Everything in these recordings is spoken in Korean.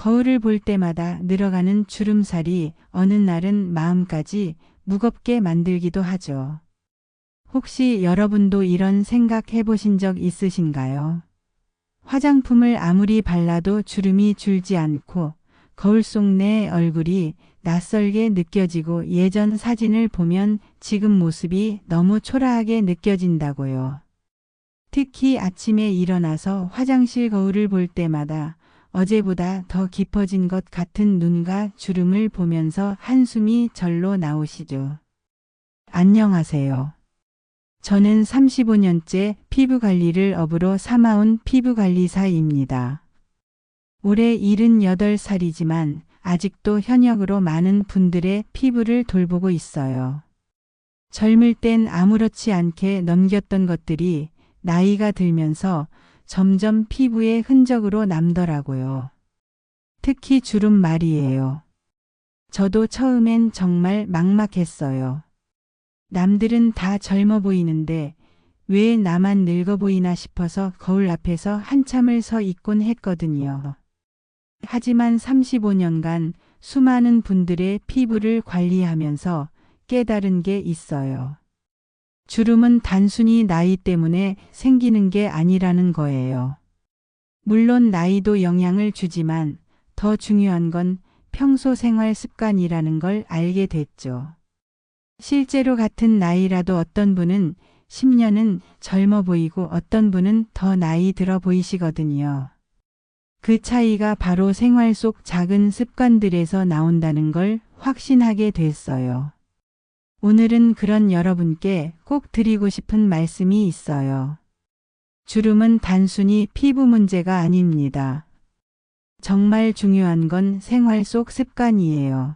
거울을 볼 때마다 늘어가는 주름살이 어느 날은 마음까지 무겁게 만들기도 하죠. 혹시 여러분도 이런 생각 해보신 적 있으신가요? 화장품을 아무리 발라도 주름이 줄지 않고 거울 속 내 얼굴이 낯설게 느껴지고 예전 사진을 보면 지금 모습이 너무 초라하게 느껴진다고요. 특히 아침에 일어나서 화장실 거울을 볼 때마다 어제보다 더 깊어진 것 같은 눈과 주름을 보면서 한숨이 절로 나오시죠. 안녕하세요. 저는 35년째 피부 관리를 업으로 삼아온 피부관리사입니다. 올해 78살이지만 아직도 현역으로 많은 분들의 피부를 돌보고 있어요. 젊을 땐 아무렇지 않게 넘겼던 것들이 나이가 들면서 점점 피부에 흔적으로 남더라고요. 특히 주름 말이에요. 저도 처음엔 정말 막막했어요. 남들은 다 젊어 보이는데 왜 나만 늙어 보이나 싶어서 거울 앞에서 한참을 서 있곤 했거든요. 하지만 35년간 수많은 분들의 피부를 관리하면서 깨달은 게 있어요. 주름은 단순히 나이 때문에 생기는 게 아니라는 거예요. 물론 나이도 영향을 주지만 더 중요한 건 평소 생활 습관이라는 걸 알게 됐죠. 실제로 같은 나이라도 어떤 분은 10년은 젊어 보이고 어떤 분은 더 나이 들어 보이시거든요. 그 차이가 바로 생활 속 작은 습관들에서 나온다는 걸 확신하게 됐어요. 오늘은 그런 여러분께 꼭 드리고 싶은 말씀이 있어요. 주름은 단순히 피부 문제가 아닙니다. 정말 중요한 건 생활 속 습관이에요.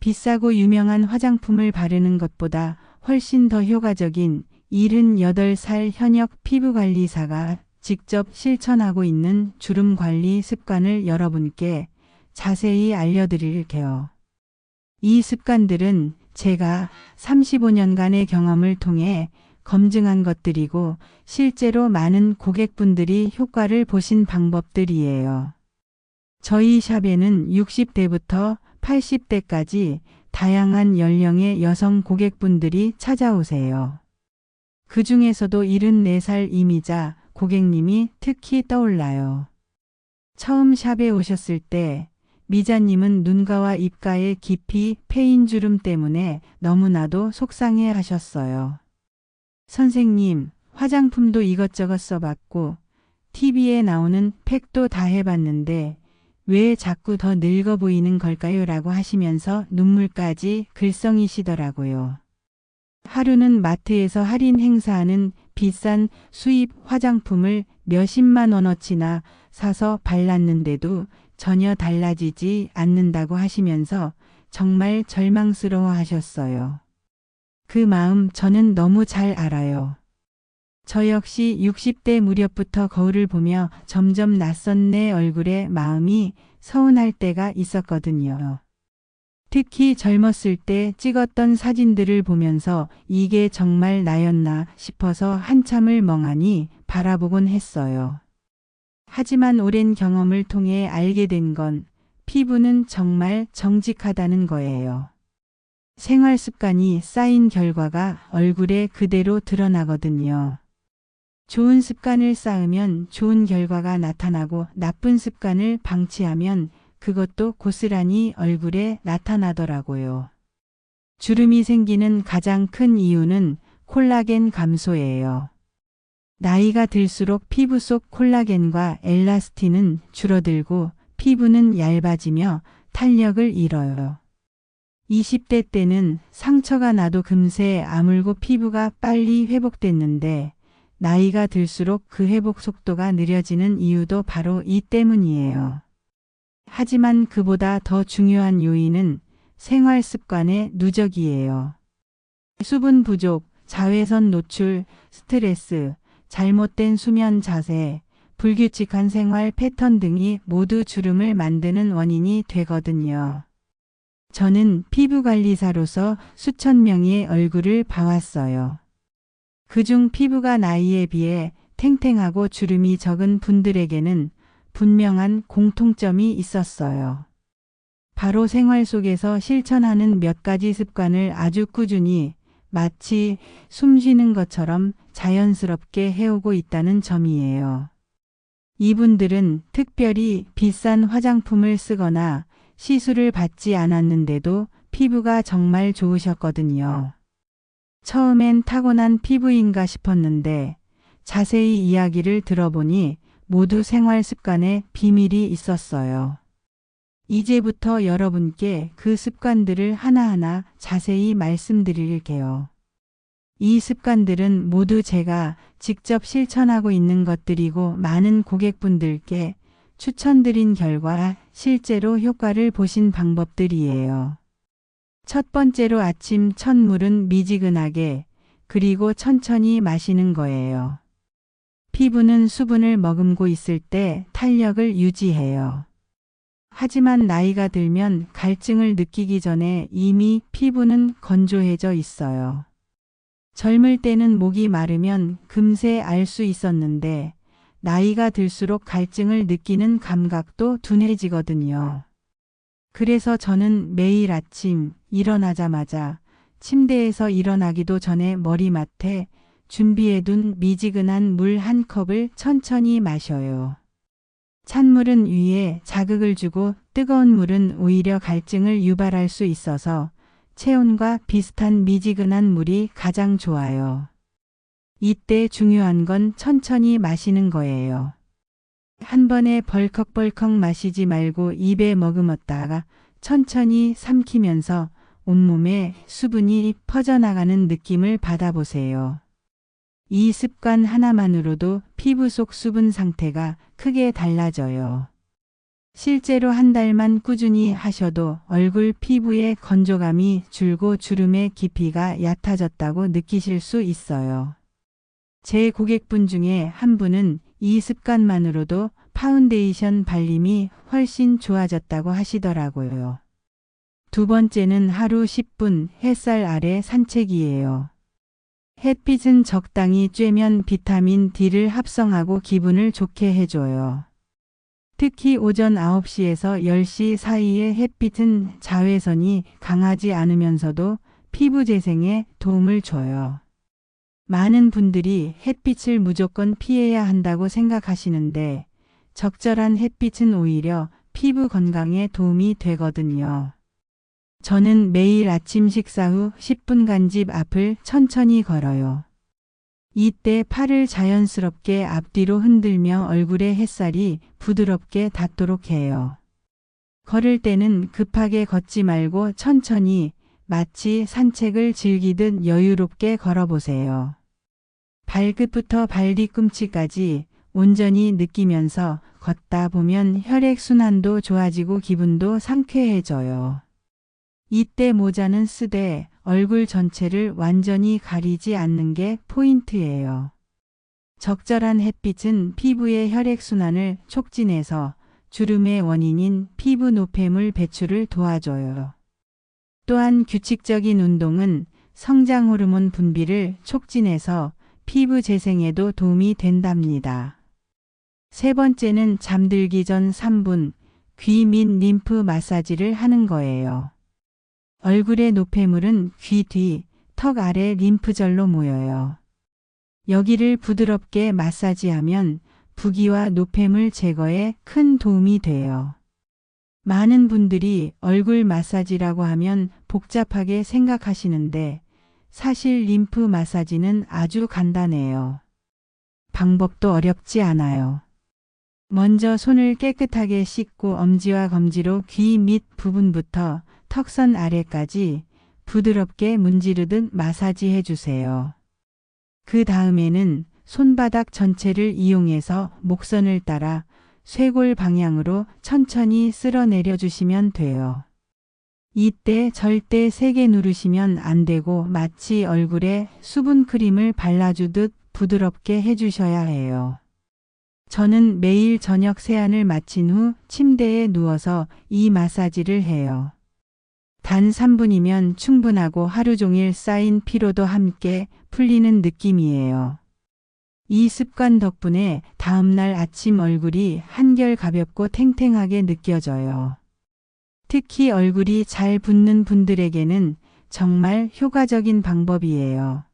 비싸고 유명한 화장품을 바르는 것보다 훨씬 더 효과적인 78살 현역 피부관리사가 직접 실천하고 있는 주름 관리 습관을 여러분께 자세히 알려드릴게요. 이 습관들은 제가 35년간의 경험을 통해 검증한 것들이고 실제로 많은 고객분들이 효과를 보신 방법들이에요. 저희 샵에는 60대부터 80대까지 다양한 연령의 여성 고객분들이 찾아오세요. 그 중에서도 74살 이미자 고객님이 특히 떠올라요. 처음 샵에 오셨을 때 미자님은 눈가와 입가에 깊이 패인 주름 때문에 너무나도 속상해 하셨어요. 선생님, 화장품도 이것저것 써봤고 TV에 나오는 팩도 다 해봤는데 왜 자꾸 더 늙어 보이는 걸까요? 라고 하시면서 눈물까지 글썽이시더라고요. 하루는 마트에서 할인 행사하는 비싼 수입 화장품을 몇십만 원어치나 사서 발랐는데도 전혀 달라지지 않는다고 하시면서 정말 절망스러워 하셨어요. 그 마음 저는 너무 잘 알아요. 저 역시 60대 무렵부터 거울을 보며 점점 낯선 내 얼굴에 마음이 서운할 때가 있었거든요. 특히 젊었을 때 찍었던 사진들을 보면서 이게 정말 나였나 싶어서 한참을 멍하니 바라보곤 했어요. 하지만 오랜 경험을 통해 알게 된 건 피부는 정말 정직하다는 거예요. 생활 습관이 쌓인 결과가 얼굴에 그대로 드러나거든요. 좋은 습관을 쌓으면 좋은 결과가 나타나고 나쁜 습관을 방치하면 그것도 고스란히 얼굴에 나타나더라고요. 주름이 생기는 가장 큰 이유는 콜라겐 감소예요. 나이가 들수록 피부 속 콜라겐과 엘라스틴은 줄어들고 피부는 얇아지며 탄력을 잃어요. 20대 때는 상처가 나도 금세 아물고 피부가 빨리 회복됐는데 나이가 들수록 그 회복 속도가 느려지는 이유도 바로 이 때문이에요. 하지만 그보다 더 중요한 요인은 생활 습관의 누적이에요. 수분 부족, 자외선 노출, 스트레스, 잘못된 수면 자세, 불규칙한 생활 패턴 등이 모두 주름을 만드는 원인이 되거든요. 저는 피부관리사로서 수천 명의 얼굴을 봐왔어요. 그중 피부가 나이에 비해 탱탱하고 주름이 적은 분들에게는 분명한 공통점이 있었어요. 바로 생활 속에서 실천하는 몇 가지 습관을 아주 꾸준히 마치 숨 쉬는 것처럼 자연스럽게 해오고 있다는 점이에요. 이분들은 특별히 비싼 화장품을 쓰거나 시술을 받지 않았는데도 피부가 정말 좋으셨거든요. 처음엔 타고난 피부인가 싶었는데 자세히 이야기를 들어보니 모두 생활 습관에 비밀이 있었어요. 이제부터 여러분께 그 습관들을 하나하나 자세히 말씀드릴게요. 이 습관들은 모두 제가 직접 실천하고 있는 것들이고 많은 고객분들께 추천드린 결과 실제로 효과를 보신 방법들이에요. 첫 번째로 아침 첫 물은 미지근하게 그리고 천천히 마시는 거예요. 피부는 수분을 머금고 있을 때 탄력을 유지해요. 하지만 나이가 들면 갈증을 느끼기 전에 이미 피부는 건조해져 있어요. 젊을 때는 목이 마르면 금세 알 수 있었는데 나이가 들수록 갈증을 느끼는 감각도 둔해지거든요. 그래서 저는 매일 아침 일어나자마자 침대에서 일어나기도 전에 머리맡에 준비해둔 미지근한 물 한 컵을 천천히 마셔요. 찬물은 위에 자극을 주고 뜨거운 물은 오히려 갈증을 유발할 수 있어서 체온과 비슷한 미지근한 물이 가장 좋아요. 이때 중요한 건 천천히 마시는 거예요. 한 번에 벌컥벌컥 마시지 말고 입에 머금었다가 천천히 삼키면서 온몸에 수분이 퍼져나가는 느낌을 받아보세요. 이 습관 하나만으로도 피부 속 수분 상태가 크게 달라져요. 실제로 한 달만 꾸준히 하셔도 얼굴 피부의 건조감이 줄고 주름의 깊이가 얕아졌다고 느끼실 수 있어요. 제 고객분 중에 한 분은 이 습관만으로도 파운데이션 발림이 훨씬 좋아졌다고 하시더라고요. 두 번째는 하루 10분 햇살 아래 산책이에요. 햇빛은 적당히 쬐면 비타민 D를 합성하고 기분을 좋게 해줘요. 특히 오전 9시에서 10시 사이의 햇빛은 자외선이 강하지 않으면서도 피부 재생에 도움을 줘요. 많은 분들이 햇빛을 무조건 피해야 한다고 생각하시는데 적절한 햇빛은 오히려 피부 건강에 도움이 되거든요. 저는 매일 아침 식사 후 10분간 집 앞을 천천히 걸어요. 이때 팔을 자연스럽게 앞뒤로 흔들며 얼굴에 햇살이 부드럽게 닿도록 해요. 걸을 때는 급하게 걷지 말고 천천히 마치 산책을 즐기듯 여유롭게 걸어보세요. 발끝부터 발뒤꿈치까지 온전히 느끼면서 걷다 보면 혈액순환도 좋아지고 기분도 상쾌해져요. 이때 모자는 쓰되 얼굴 전체를 완전히 가리지 않는 게 포인트예요. 적절한 햇빛은 피부의 혈액순환을 촉진해서 주름의 원인인 피부 노폐물 배출을 도와줘요. 또한 규칙적인 운동은 성장 호르몬 분비를 촉진해서 피부 재생에도 도움이 된답니다. 세 번째는 잠들기 전 3분 귀 및 림프 마사지를 하는 거예요. 얼굴의 노폐물은 귀 뒤, 턱 아래 림프절로 모여요. 여기를 부드럽게 마사지하면 부기와 노폐물 제거에 큰 도움이 돼요. 많은 분들이 얼굴 마사지라고 하면 복잡하게 생각하시는데 사실 림프 마사지는 아주 간단해요. 방법도 어렵지 않아요. 먼저 손을 깨끗하게 씻고 엄지와 검지로 귀 밑 부분부터 턱선 아래까지 부드럽게 문지르듯 마사지해 주세요. 그 다음에는 손바닥 전체를 이용해서 목선을 따라 쇄골 방향으로 천천히 쓸어내려 주시면 돼요. 이때 절대 세게 누르시면 안 되고 마치 얼굴에 수분 크림을 발라주듯 부드럽게 해주셔야 해요. 저는 매일 저녁 세안을 마친 후 침대에 누워서 이 마사지를 해요. 단 3분이면 충분하고 하루 종일 쌓인 피로도 함께 풀리는 느낌이에요. 이 습관 덕분에 다음날 아침 얼굴이 한결 가볍고 탱탱하게 느껴져요. 특히 얼굴이 잘 붓는 분들에게는 정말 효과적인 방법이에요.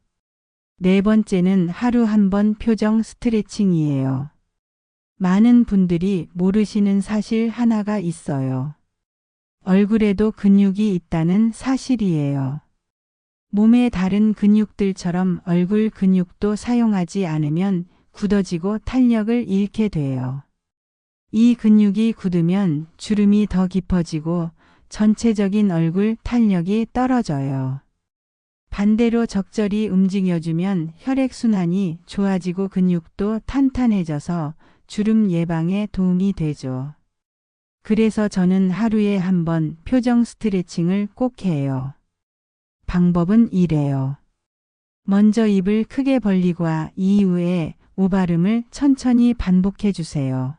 네 번째는 하루 한 번 표정 스트레칭이에요. 많은 분들이 모르시는 사실 하나가 있어요. 얼굴에도 근육이 있다는 사실이에요. 몸의 다른 근육들처럼 얼굴 근육도 사용하지 않으면 굳어지고 탄력을 잃게 돼요. 이 근육이 굳으면 주름이 더 깊어지고 전체적인 얼굴 탄력이 떨어져요. 반대로 적절히 움직여주면 혈액순환이 좋아지고 근육도 탄탄해져서 주름 예방에 도움이 되죠. 그래서 저는 하루에 한 번 표정 스트레칭을 꼭 해요. 방법은 이래요. 먼저 입을 크게 벌리고 이후에 오발음을 천천히 반복해 주세요.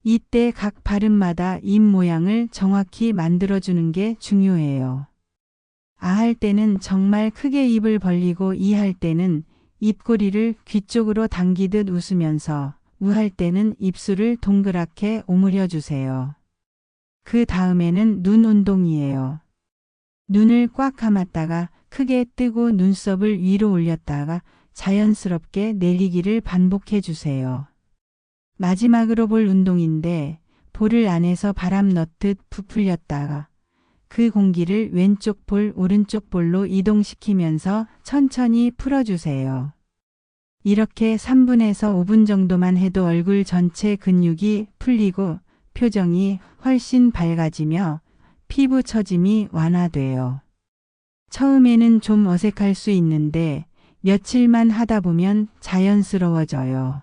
이때 각 발음마다 입 모양을 정확히 만들어주는 게 중요해요. 아 할 때는 정말 크게 입을 벌리고 이 할 때는 입꼬리를 귀 쪽으로 당기듯 웃으면서 우 할 때는 입술을 동그랗게 오므려 주세요. 그 다음에는 눈 운동이에요. 눈을 꽉 감았다가 크게 뜨고 눈썹을 위로 올렸다가 자연스럽게 내리기를 반복해 주세요. 마지막으로 볼 운동인데 볼을 안에서 바람 넣듯 부풀렸다가 그 공기를 왼쪽 볼, 오른쪽 볼로 이동시키면서 천천히 풀어주세요. 이렇게 3분에서 5분 정도만 해도 얼굴 전체 근육이 풀리고 표정이 훨씬 밝아지며 피부 처짐이 완화돼요. 처음에는 좀 어색할 수 있는데 며칠만 하다 보면 자연스러워져요.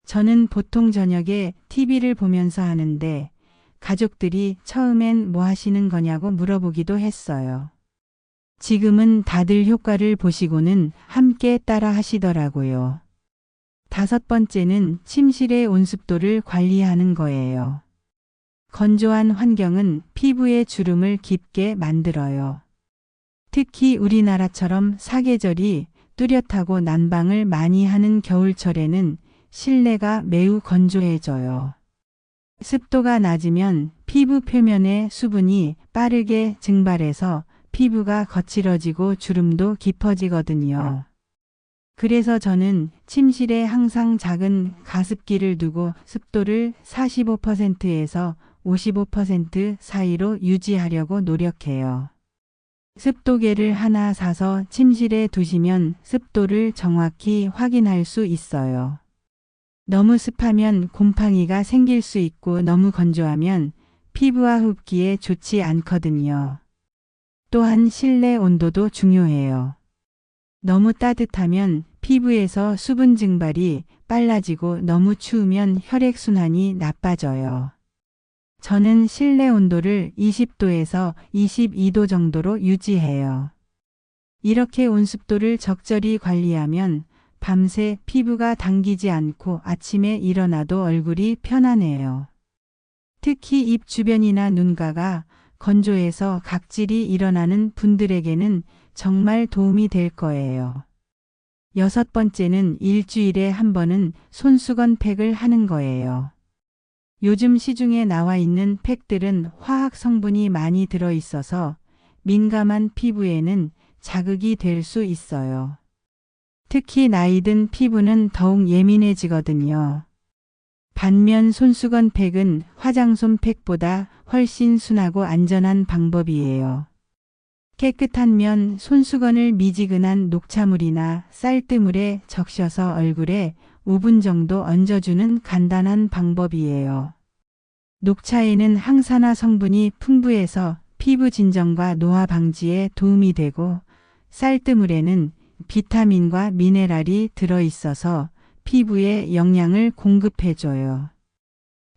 저는 보통 저녁에 TV를 보면서 하는데 가족들이 처음엔 뭐 하시는 거냐고 물어보기도 했어요. 지금은 다들 효과를 보시고는 함께 따라 하시더라고요. 5번째는 침실의 온습도를 관리하는 거예요. 건조한 환경은 피부의 주름을 깊게 만들어요. 특히 우리나라처럼 사계절이 뚜렷하고 난방을 많이 하는 겨울철에는 실내가 매우 건조해져요. 습도가 낮으면 피부 표면의 수분이 빠르게 증발해서 피부가 거칠어지고 주름도 깊어지거든요. 그래서 저는 침실에 항상 작은 가습기를 두고 습도를 45%에서 55% 사이로 유지하려고 노력해요. 습도계를 하나 사서 침실에 두시면 습도를 정확히 확인할 수 있어요. 너무 습하면 곰팡이가 생길 수 있고 너무 건조하면 피부와 흡기에 좋지 않거든요. 또한 실내 온도도 중요해요. 너무 따뜻하면 피부에서 수분 증발이 빨라지고 너무 추우면 혈액순환이 나빠져요. 저는 실내 온도를 20도에서 22도 정도로 유지해요. 이렇게 온습도를 적절히 관리하면 밤새 피부가 당기지 않고 아침에 일어나도 얼굴이 편안해요. 특히 입 주변이나 눈가가 건조해서 각질이 일어나는 분들에게는 정말 도움이 될 거예요. 6번째는 일주일에 한 번은 손수건 팩을 하는 거예요. 요즘 시중에 나와 있는 팩들은 화학 성분이 많이 들어있어서 민감한 피부에는 자극이 될 수 있어요. 특히 나이 든 피부는 더욱 예민해지거든요. 반면 손수건 팩은 화장솜 팩보다 훨씬 순하고 안전한 방법이에요. 깨끗한 면 손수건을 미지근한 녹차물이나 쌀뜨물에 적셔서 얼굴에 5분 정도 얹어주는 간단한 방법이에요. 녹차에는 항산화 성분이 풍부해서 피부 진정과 노화 방지에 도움이 되고 쌀뜨물에는 비타민과 미네랄이 들어있어서 피부에 영양을 공급해줘요.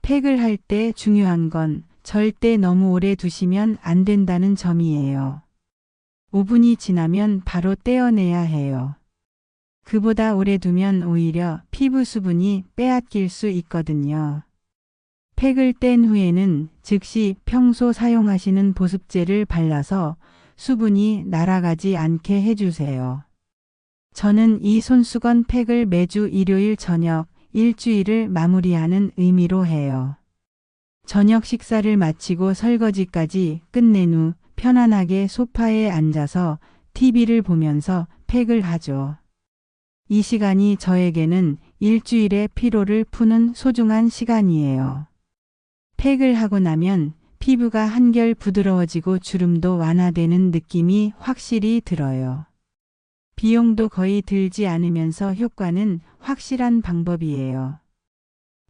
팩을 할 때 중요한 건 절대 너무 오래 두시면 안 된다는 점이에요. 5분이 지나면 바로 떼어내야 해요. 그보다 오래 두면 오히려 피부 수분이 빼앗길 수 있거든요. 팩을 뗀 후에는 즉시 평소 사용하시는 보습제를 발라서 수분이 날아가지 않게 해주세요. 저는 이 손수건 팩을 매주 일요일 저녁 일주일을 마무리하는 의미로 해요. 저녁 식사를 마치고 설거지까지 끝낸 후 편안하게 소파에 앉아서 TV를 보면서 팩을 하죠. 이 시간이 저에게는 일주일의 피로를 푸는 소중한 시간이에요. 팩을 하고 나면 피부가 한결 부드러워지고 주름도 완화되는 느낌이 확실히 들어요. 비용도 거의 들지 않으면서 효과는 확실한 방법이에요.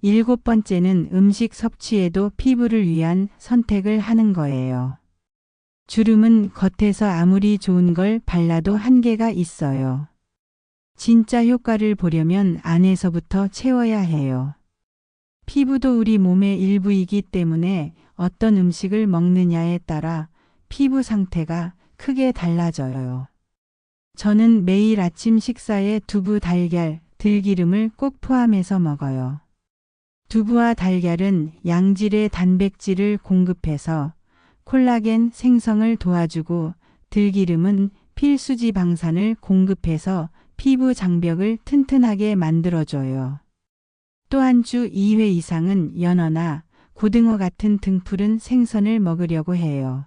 7번째는 음식 섭취에도 피부를 위한 선택을 하는 거예요. 주름은 겉에서 아무리 좋은 걸 발라도 한계가 있어요. 진짜 효과를 보려면 안에서부터 채워야 해요. 피부도 우리 몸의 일부이기 때문에 어떤 음식을 먹느냐에 따라 피부 상태가 크게 달라져요. 저는 매일 아침 식사에 두부, 달걀, 들기름을 꼭 포함해서 먹어요. 두부와 달걀은 양질의 단백질을 공급해서 콜라겐 생성을 도와주고 들기름은 필수지 방산을 공급해서 피부 장벽을 튼튼하게 만들어줘요. 또한 주 2회 이상은 연어나 고등어 같은 등푸른 생선을 먹으려고 해요.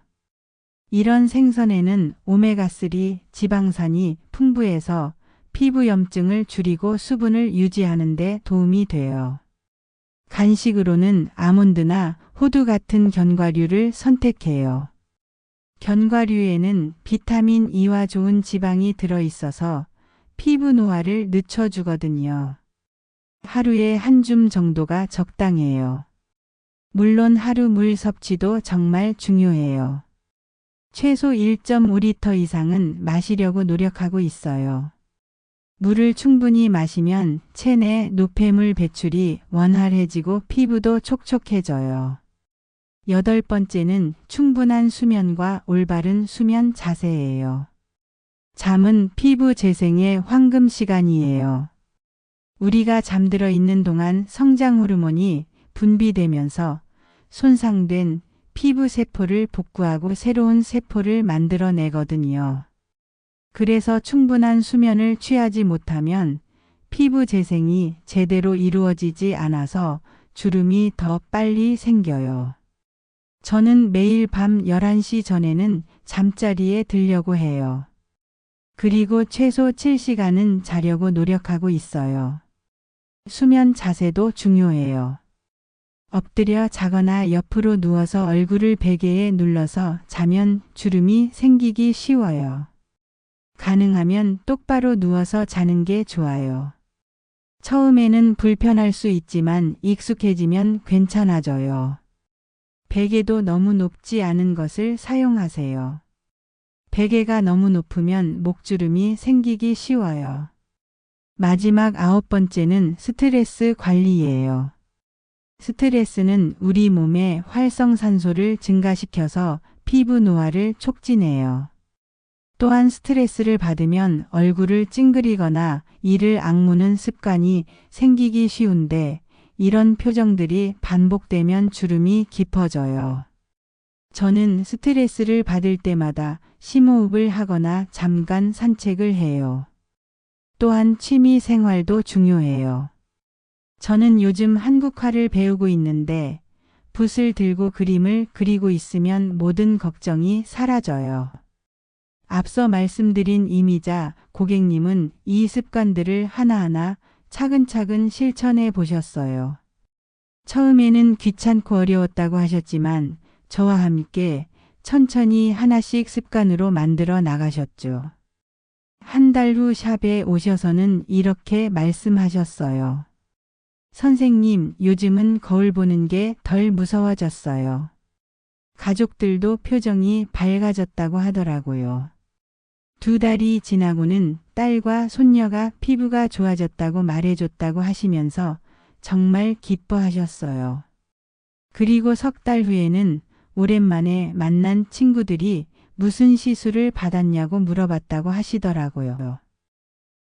이런 생선에는 오메가3 지방산이 풍부해서 피부 염증을 줄이고 수분을 유지하는 데 도움이 돼요. 간식으로는 아몬드나 호두 같은 견과류를 선택해요. 견과류에는 비타민 E와 좋은 지방이 들어있어서 피부 노화를 늦춰주거든요. 하루에 한 줌 정도가 적당해요. 물론 하루 물 섭취도 정말 중요해요. 최소 1.5리터 이상은 마시려고 노력하고 있어요. 물을 충분히 마시면 체내 노폐물 배출이 원활해지고 피부도 촉촉해져요. 8번째는 충분한 수면과 올바른 수면 자세예요. 잠은 피부 재생의 황금 시간이에요. 우리가 잠들어 있는 동안 성장 호르몬이 분비되면서 손상된 피부 세포를 복구하고 새로운 세포를 만들어내거든요. 그래서 충분한 수면을 취하지 못하면 피부 재생이 제대로 이루어지지 않아서 주름이 더 빨리 생겨요. 저는 매일 밤 11시 전에는 잠자리에 들려고 해요. 그리고 최소 7시간은 자려고 노력하고 있어요. 수면 자세도 중요해요. 엎드려 자거나 옆으로 누워서 얼굴을 베개에 눌러서 자면 주름이 생기기 쉬워요. 가능하면 똑바로 누워서 자는 게 좋아요. 처음에는 불편할 수 있지만 익숙해지면 괜찮아져요. 베개도 너무 높지 않은 것을 사용하세요. 베개가 너무 높으면 목주름이 생기기 쉬워요. 마지막 9번째는 스트레스 관리예요. 스트레스는 우리 몸의 활성산소를 증가시켜서 피부 노화를 촉진해요. 또한 스트레스를 받으면 얼굴을 찡그리거나 이를 악무는 습관이 생기기 쉬운데 이런 표정들이 반복되면 주름이 깊어져요. 저는 스트레스를 받을 때마다 심호흡을 하거나 잠깐 산책을 해요. 또한 취미 생활도 중요해요. 저는 요즘 한국화를 배우고 있는데 붓을 들고 그림을 그리고 있으면 모든 걱정이 사라져요. 앞서 말씀드린 이미자 고객님은 이 습관들을 하나하나 차근차근 실천해 보셨어요. 처음에는 귀찮고 어려웠다고 하셨지만 저와 함께 천천히 하나씩 습관으로 만들어 나가셨죠. 한 달 후 샵에 오셔서는 이렇게 말씀하셨어요. 선생님, 요즘은 거울 보는 게 덜 무서워졌어요. 가족들도 표정이 밝아졌다고 하더라고요. 2달이 지나고는 딸과 손녀가 피부가 좋아졌다고 말해줬다고 하시면서 정말 기뻐하셨어요. 그리고 3달 후에는 오랜만에 만난 친구들이 무슨 시술을 받았냐고 물어봤다고 하시더라고요.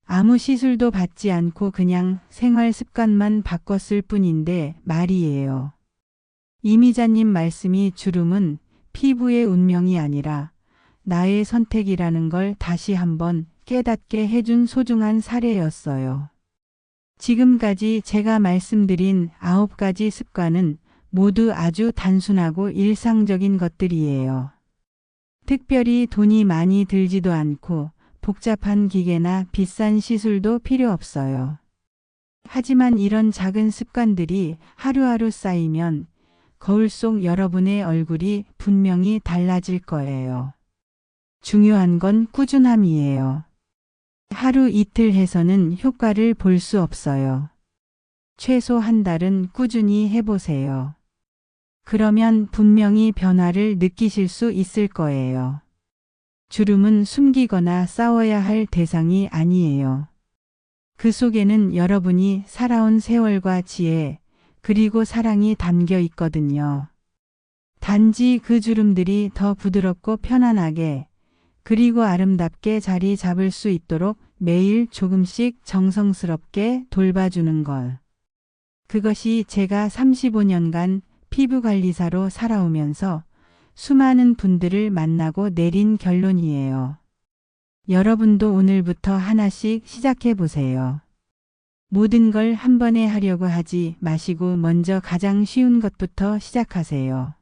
아무 시술도 받지 않고 그냥 생활 습관만 바꿨을 뿐인데 말이에요. 이미자님 말씀이 주름은 피부의 운명이 아니라 나의 선택이라는 걸 다시 한번 깨닫게 해준 소중한 사례였어요. 지금까지 제가 말씀드린 9가지 습관은 모두 아주 단순하고 일상적인 것들이에요. 특별히 돈이 많이 들지도 않고 복잡한 기계나 비싼 시술도 필요 없어요. 하지만 이런 작은 습관들이 하루하루 쌓이면 거울 속 여러분의 얼굴이 분명히 달라질 거예요. 중요한 건 꾸준함이에요. 하루 이틀 해서는 효과를 볼 수 없어요. 최소 한 달은 꾸준히 해보세요. 그러면 분명히 변화를 느끼실 수 있을 거예요. 주름은 숨기거나 싸워야 할 대상이 아니에요. 그 속에는 여러분이 살아온 세월과 지혜, 그리고 사랑이 담겨 있거든요. 단지 그 주름들이 더 부드럽고 편안하게, 그리고 아름답게 자리 잡을 수 있도록 매일 조금씩 정성스럽게 돌봐주는 것. 그것이 제가 35년간 피부관리사로 살아오면서 수많은 분들을 만나고 내린 결론이에요. 여러분도 오늘부터 하나씩 시작해 보세요. 모든 걸 한 번에 하려고 하지 마시고 먼저 가장 쉬운 것부터 시작하세요.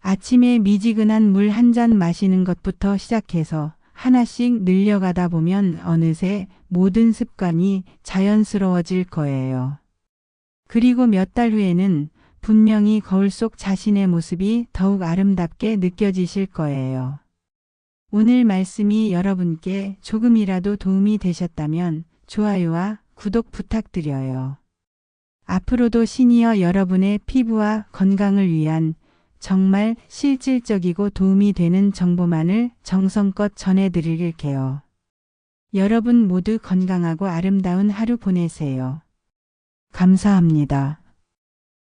아침에 미지근한 물 한 잔 마시는 것부터 시작해서 하나씩 늘려가다 보면 어느새 모든 습관이 자연스러워질 거예요. 그리고 몇 달 후에는 분명히 거울 속 자신의 모습이 더욱 아름답게 느껴지실 거예요. 오늘 말씀이 여러분께 조금이라도 도움이 되셨다면 좋아요와 구독 부탁드려요. 앞으로도 시니어 여러분의 피부와 건강을 위한 정말 실질적이고 도움이 되는 정보만을 정성껏 전해드릴게요. 여러분 모두 건강하고 아름다운 하루 보내세요. 감사합니다.